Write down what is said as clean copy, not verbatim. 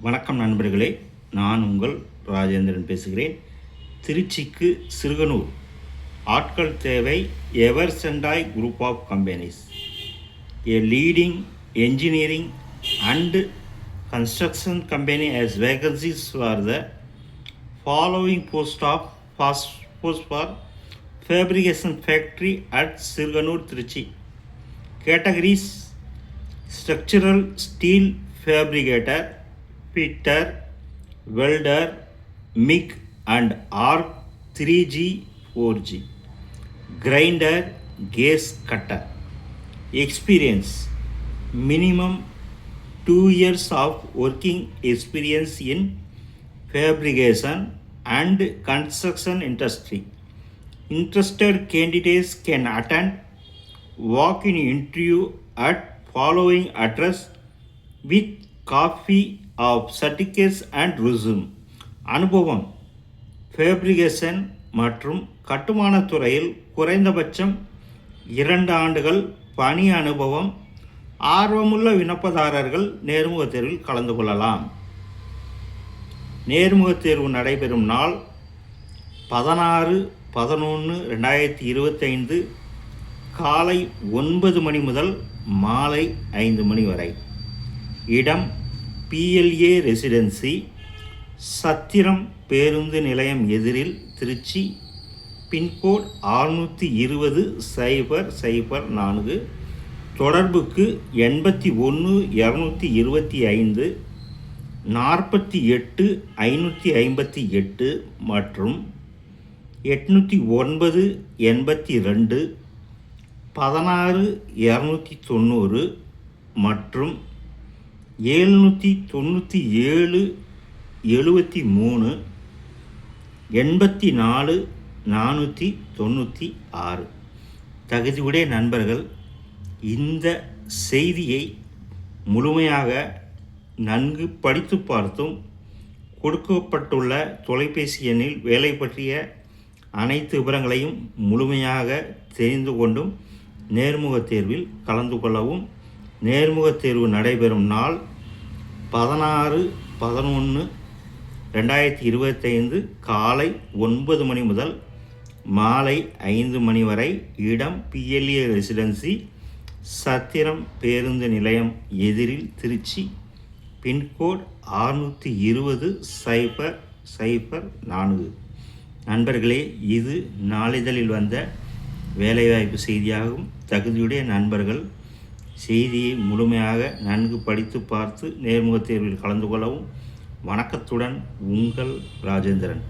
வணக்கம் நண்பர்களே, நான் உங்கள் ராஜேந்திரன் பேசுகிறேன். திருச்சிக்கு சிறுகனூர் ஆட்கள் தேவை. Ever Sendai group of companies, a leading engineering and construction company has vacancies for the following post for fabrication factory at Sirganur, Trichy. Categories: structural steel fabricator, fitter, welder, MIG and arc 3G 4G, grinder, gas cutter. Experience: minimum 2 years of working experience in fabrication and construction industry. Interested candidates can attend walk-in interview at following address with copy of certificates and resume. அனுபவம்: fabrication மற்றும் கட்டுமானத் துறையில் குறைந்தபட்சம் 2 ஆண்டுகள் பணி அனுபவம். ஆர்வமுள்ள விண்ணப்பதாரர்கள் நேர்முகத் தேர்வில் கலந்து கொள்ளலாம். நேர்முகத் தேர்வு நடைபெறும் நாள் 16/11/2025 காலை 9 மணி முதல் மாலை 5 மணி வரை. இடம்: PLA ரெசிடென்சி, சத்திரம் பேருந்து நிலையம் எதிரில், திருச்சி. பின்கோட் 620-004. தொடர்புக்கு 81-225 48-558 மற்றும் 809-82 16-290 மற்றும் 797-73 84-496. தகுதியுடைய நண்பர்கள் இந்த செய்தியை முழுமையாக நன்கு படித்து பார்த்தும் கொடுக்கப்பட்டுள்ள தொலைபேசி எண்ணில் வேலை பற்றிய அனைத்து விவரங்களையும் முழுமையாக தெரிந்து கொண்டும் நேர்முகத் தேர்வில் கலந்து கொள்ளவும். நேர்முகத் தேர்வு நடைபெறும் நாள் 16/11/2025 காலை 9 மணி முதல் மாலை 5 மணி வரை. இடம்: PLA ரெசிடென்சி, சத்திரம் பேருந்து நிலையம் எதிரில், திருச்சி. பின்கோட் 620-004. நண்பர்களே, இது நாளிதழில் வந்த வேலைவாய்ப்பு செய்தியாகும். தகுதியுடைய நண்பர்கள் செய்தியை முழுமையாக நன்கு படித்து பார்த்து நேர்முகத் தேர்வில் கலந்து கொள்ளவும். வணக்கத்துடன் உங்கள் ராஜேந்திரன்.